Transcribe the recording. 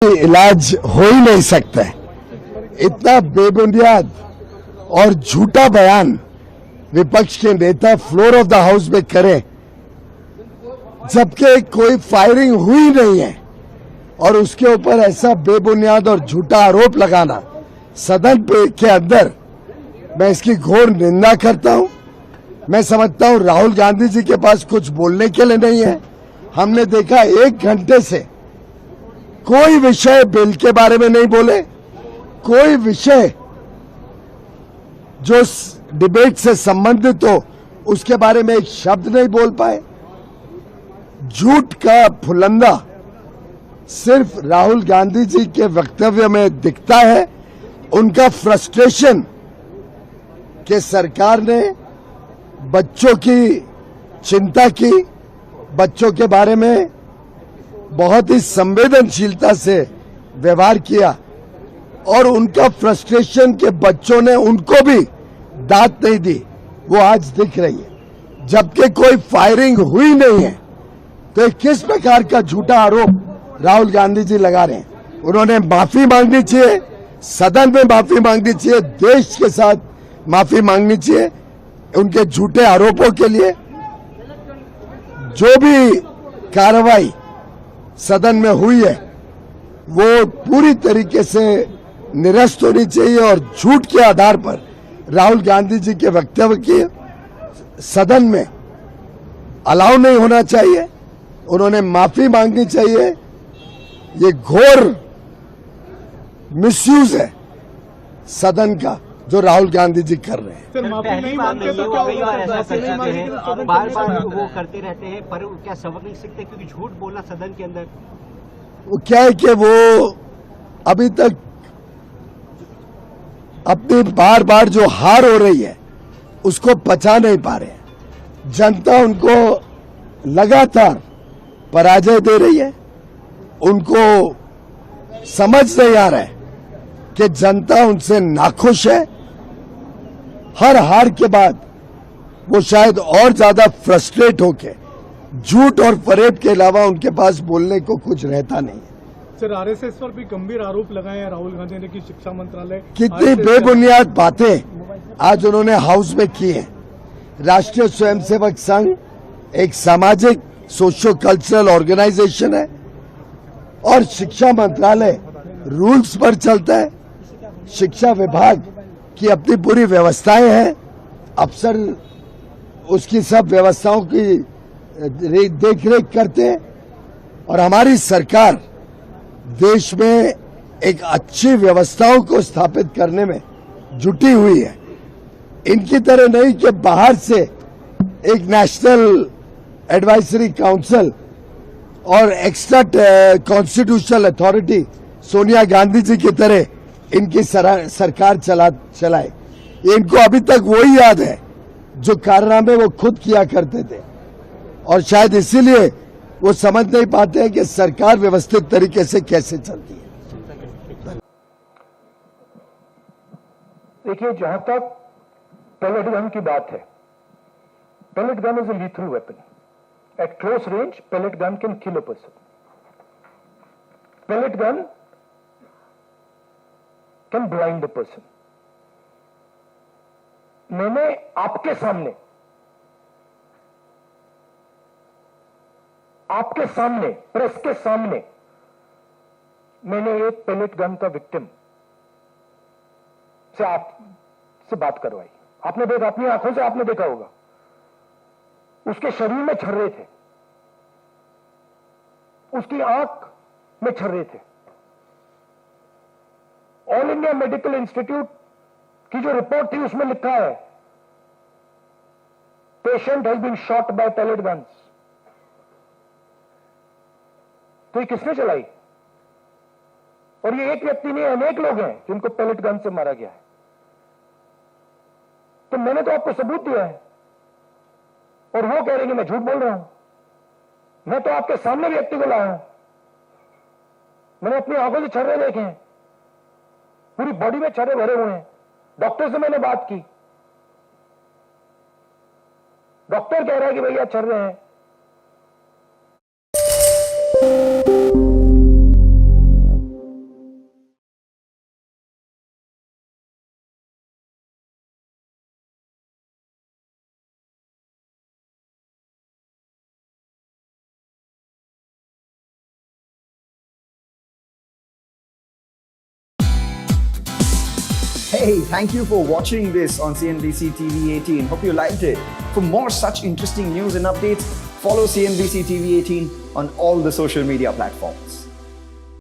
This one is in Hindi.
इलाज हो ही नहीं सकता है। इतना बेबुनियाद और झूठा बयान विपक्ष के नेता फ्लोर ऑफ द हाउस में करें, जबकि कोई फायरिंग हुई नहीं है और उसके ऊपर ऐसा बेबुनियाद और झूठा आरोप लगाना सदन के अंदर, मैं इसकी घोर निंदा करता हूं। मैं समझता हूं राहुल गांधी जी के पास कुछ बोलने के लिए नहीं है। हमने देखा 1 घंटे से कोई विषय बिल के बारे में नहीं बोले, कोई विषय जो डिबेट से संबंधित हो उसके बारे में एक शब्द नहीं बोल पाए। झूठ का फुलंदा सिर्फ राहुल गांधी जी के वक्तव्य में दिखता है। उनका फ्रस्ट्रेशन कि सरकार ने बच्चों की चिंता की, बच्चों के बारे में बहुत ही संवेदनशीलता से व्यवहार किया और उनका फ्रस्ट्रेशन के बच्चों ने उनको भी दाद नहीं दी, वो आज दिख रही है। जबकि कोई फायरिंग हुई नहीं है तो किस प्रकार का झूठा आरोप राहुल गांधी जी लगा रहे हैं। उन्होंने माफी मांगनी चाहिए, सदन में माफी मांगनी चाहिए, देश के साथ माफी मांगनी चाहिए उनके झूठे आरोपों के लिए। जो भी कार्रवाई सदन में हुई है वो पूरी तरीके से निरस्त होनी चाहिए और झूठ के आधार पर राहुल गांधी जी के वक्तव्य की सदन में अलाउ नहीं होना चाहिए। उन्होंने माफी मांगनी चाहिए। ये घोर मिसयूज है सदन का जो राहुल गांधी जी कर रहे हैं। सर, माफी नहीं मांगते तो क्या होगा? बार बार वो करते रहते हैं, पर क्या सबक नहीं सीखते? क्योंकि झूठ बोलना सदन के अंदर, वो क्या है कि वो अभी तक अपनी बार बार जो हार हो रही है उसको पचा नहीं पा रहे हैं। जनता उनको लगातार पराजय दे रही है। उनको समझ नहीं आ रहा है कि जनता उनसे नाखुश है। हर हार के बाद वो शायद और ज्यादा फ्रस्ट्रेट होके झूठ और फरेब के अलावा उनके पास बोलने को कुछ रहता नहीं है। सर, आरएसएस पर भी गंभीर आरोप लगाए हैं राहुल गांधी ने कि शिक्षा मंत्रालय कितनी बेबुनियाद बातें आज उन्होंने हाउस में की हैं। राष्ट्रीय स्वयंसेवक संघ एक सामाजिक सोशो कल्चरल ऑर्गेनाइजेशन है और शिक्षा मंत्रालय रूल्स पर चलता है। शिक्षा विभाग की अपनी पूरी व्यवस्थाएं हैं, अफसर उसकी सब व्यवस्थाओं की देखरेख करते हैं और हमारी सरकार देश में एक अच्छी व्यवस्थाओं को स्थापित करने में जुटी हुई है। इनकी तरह नहीं कि बाहर से एक नेशनल एडवाइजरी काउंसिल और extra constitutional authority Sonia Gandhi ji की तरह इनकी सरकार चलाए। इनको अभी तक वही याद है जो कारनामे वो खुद किया करते थे और शायद इसीलिए वो समझ नहीं पाते हैं कि सरकार व्यवस्थित तरीके से कैसे चलती है। देखिए, जहां तक पेलेट गन की बात है, pellet gun is a lethal weapon. At close range, pellet gun can kill a person. Pellet gun can blind a person. मैंने आपके सामने प्रेस के सामने मैंने एक पेलेट गन का विक्टिम से आपसे बात करवाई। आपने देखा, अपनी आंखों से आपने देखा होगा, उसके शरीर में छर्रे थे, उसकी आंख में छर्रे थे। ऑल इंडिया मेडिकल इंस्टीट्यूट की जो रिपोर्ट थी उसमें लिखा है patient has been shot by pellet guns. तो ये किसने चलाई? और ये एक व्यक्ति नहीं, अनेक लोग हैं जिनको पेलेट गन से मारा गया है। तो मैंने तो आपको सबूत दिया है और वो कह रहे हैं कि मैं झूठ बोल रहा हूं। मैं तो आपके सामने व्यक्ति को लाया हूं, मैंने अपनी आंखों से छर्रे देखे हैं, पूरी बॉडी में छर्रे भरे हुए हैं। डॉक्टर से मैंने बात की, डॉक्टर कह रहा है कि भैया छर्रे हैं। Hey, thank you for watching this on CNBC TV 18. Hope you liked it. For more such interesting news and updates, follow CNBC TV 18 on all the social media platforms.